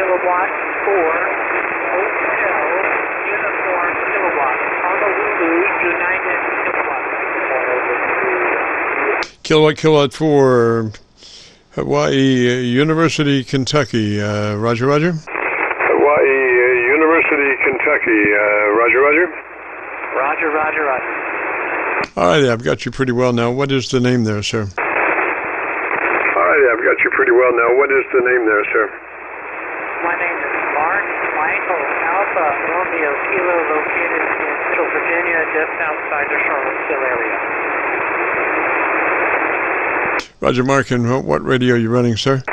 kilowatt for Hotel Uniform Kilowatt. Honolulu United Kilowatt. Kilowatt for Hawaii University, Kentucky. Roger, Roger. Hawaii University, Kentucky. Roger, Roger. Roger, Roger, Roger. All right, I've got you pretty well now. What is the name there, sir? All right, I've got you pretty well now. What is the name there, sir? My name is Mark Michael Alpha Romeo Kilo, located in Central Virginia, just outside the Charlottesville area. Roger, Mark, and what radio are you running, sir? Roger,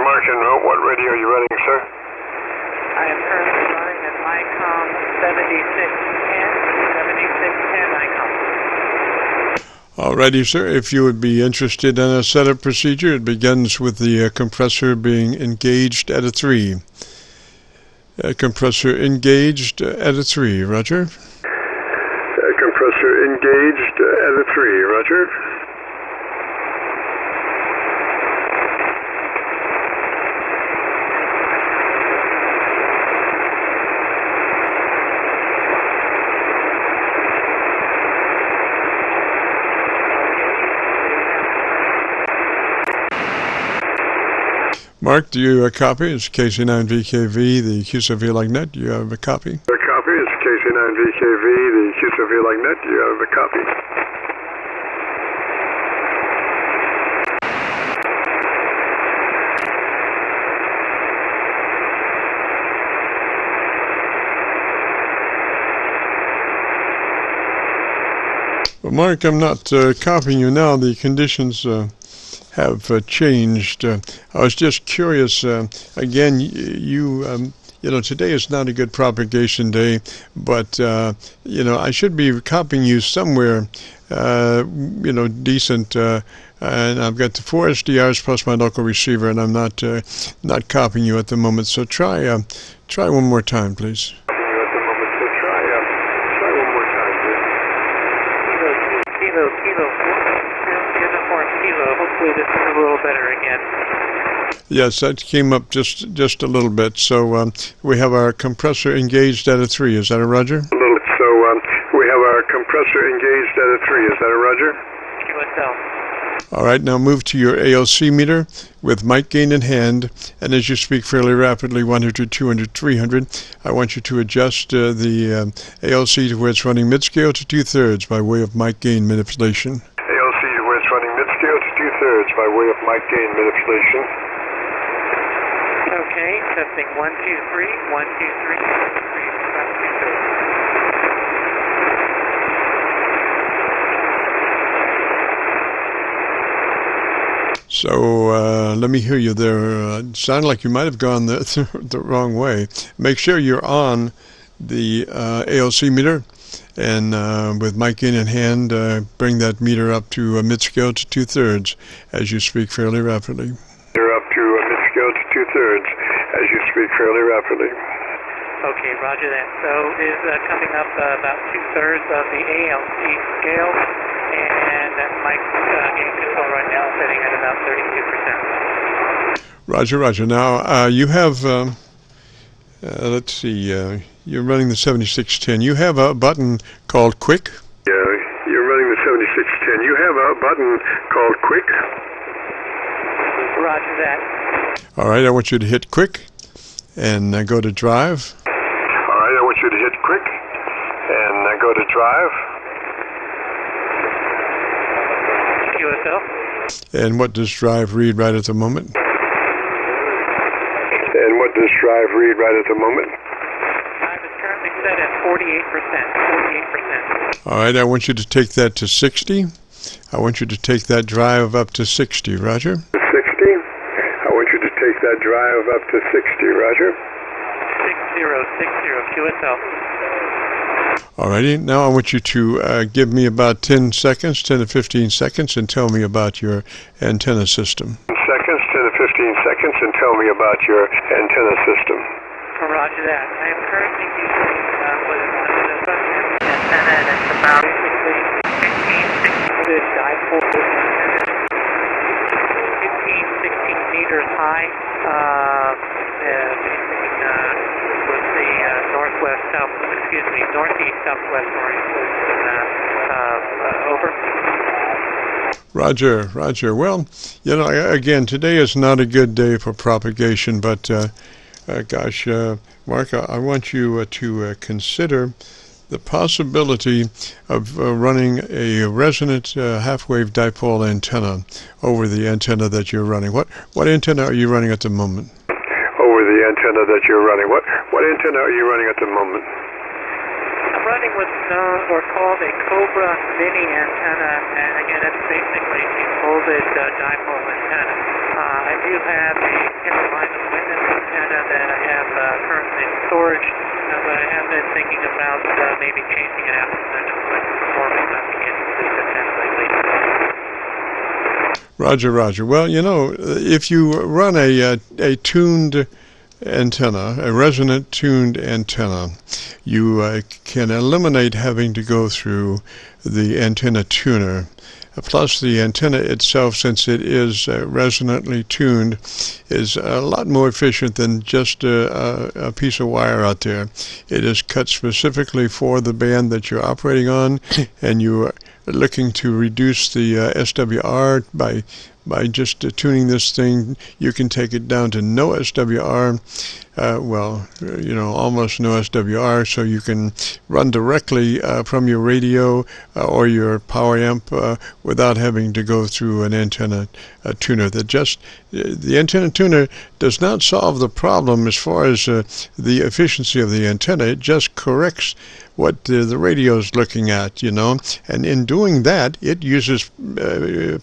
Mark, and what radio are you running, sir? I am currently running at ICOM 7610 ICOM. Alrighty, sir. If you would be interested in a setup procedure, it begins with the compressor being engaged at a 3. Compressor engaged at a 3. Roger. Compressor engaged at a 3. Roger. Mark, do you copy? It's KC9VKV, the Qso-Vlog net. Do you have a copy? A copy. It's KC9VKV, the Qso-Vlog net. Do you have a copy? Well, Mark, I'm not copying you now. The conditions have changed. I was just curious. Again, you know, today is not a good propagation day, but you know, I should be copying you somewhere. You know, decent. And I've got the 4 SDRs plus my local receiver, and I'm not copying you at the moment. So try one more time, please. Hopefully this is a little better again. Yes, that came up just a little bit. So we have our compressor engaged at a 3. Is that a Roger? So we have our compressor engaged at a 3. Is that a Roger? QSL. All right, now move to your ALC meter with mic gain in hand, and as you speak fairly rapidly, 100, 200, 300, I want you to adjust the ALC to where it's running mid-scale to 2/3 by way of mic gain manipulation. ALC to where it's running mid-scale to 2/3 by way of mic gain manipulation. Okay, testing 1, 2, 3, 1, 2, 3, 1, 2, 3, about 2/3. So let me hear you there. It sounded like you might have gone the wrong way. Make sure you're on the ALC meter, and with mic gain in hand, bring that meter up to mid-scale to 2/3 as you speak fairly rapidly. You're up to mid-scale to 2/3 as you speak fairly rapidly. Okay, roger that. So is coming up about 2/3 of the ALC scale, and that mic gain control right now is sitting at about 32%. Roger, Roger. Now you have, let's see, you're running the 7610. You have a button called Quick. Yeah, you're running the 7610. You have a button called Quick. Roger that. All right, I want you to hit Quick and go to Drive. All right, I want you to hit Quick and go to Drive. QSL. And what does Drive read right at the moment? And what does Drive read right at the moment? Drive is currently set at 48%. 48%. All right, I want you to take that to 60. I want you to take that drive up to 60, Roger. 60. I want you to take that drive up to 60, Roger. 6060 QSL. Alrighty, now I want you to give me about 10 seconds, 10 to 15 seconds, and tell me about your antenna system. 10 to 15 seconds, and tell me about your antenna system. Roger that. I am currently using what is known as a antenna, and it's about basically 15, 16 good dipole 15, 16 meters. meters high, with the northeast southwest orientation. Over. Roger. Well, again, today is not a good day for propagation, but gosh, Mark, I want you to consider the possibility of running a resonant half-wave dipole antenna over the antenna that you're running. What antenna are you running at the moment? Over the antenna that you're running. What antenna are you running at the moment? I'm running what's known or called a Cobra mini antenna, and again, it's basically a folded dipole antenna. I do have a line of witness antenna that I have currently in storage, but I have been thinking about maybe changing it out and performing nothing into this antenna lately. Roger. Well, if you run a tuned antenna, a resonant tuned antenna, you can eliminate having to go through the antenna tuner. Plus, the antenna itself, since it is resonantly tuned, is a lot more efficient than just a piece of wire out there. It is cut specifically for the band that you're operating on, and you are looking to reduce the SWR by just tuning this thing. You can take it down to no SWR, almost no SWR, so you can run directly from your radio or your power amp without having to go through an antenna tuner. The antenna tuner does not solve the problem as far as the efficiency of the antenna. It just corrects what the radio is looking at, and in doing that, it uses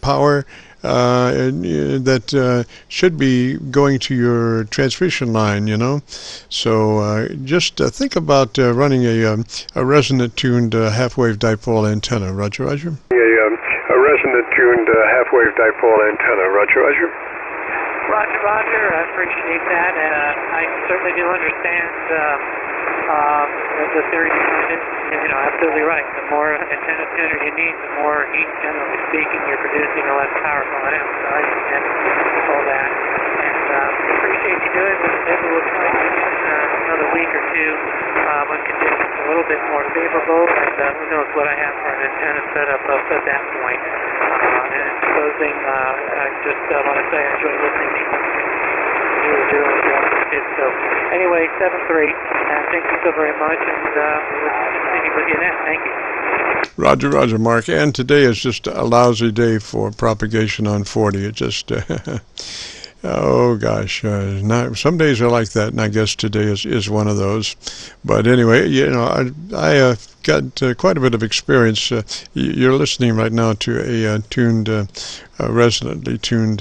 power that should be going to your transmission line, So just think about running a resonant tuned half-wave dipole antenna. Roger. A resonant tuned half-wave dipole antenna. Roger. Roger. I appreciate that, and I certainly do understand the theory behind it. Absolutely right. The more antenna tuner you need, the more heat, generally speaking, you're producing, the less power going out. So I understand all that, and appreciate you doing it. Maybe we'll try another week or two when conditions are a little bit more favorable, and who knows what I have for an antenna set up at that point. And in closing, I just want to say I enjoy listening to you doing so anyway, 7-3, thank you so very much, and we'll continue with you then. Thank you. Roger, Mark. And today is just a lousy day for propagation on 40. It just, oh gosh, some days are like that, and I guess today is one of those. But anyway, I got quite a bit of experience. You're listening right now to a tuned, resonantly tuned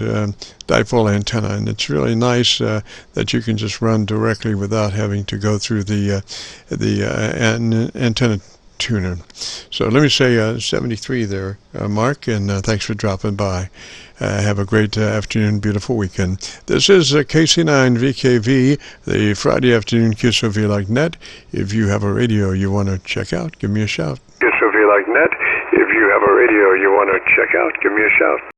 dipole antenna, and it's really nice that you can just run directly without having to go through the antenna tuner. So let me say 73 there, Mark, and thanks for dropping by. Have a great afternoon, beautiful weekend. This is KC9VKV, the Friday afternoon Qso-Vlog net. If you have a radio you want to check out, give me a shout. Qso-Vlog net. If you have a radio you want to check out, give me a shout.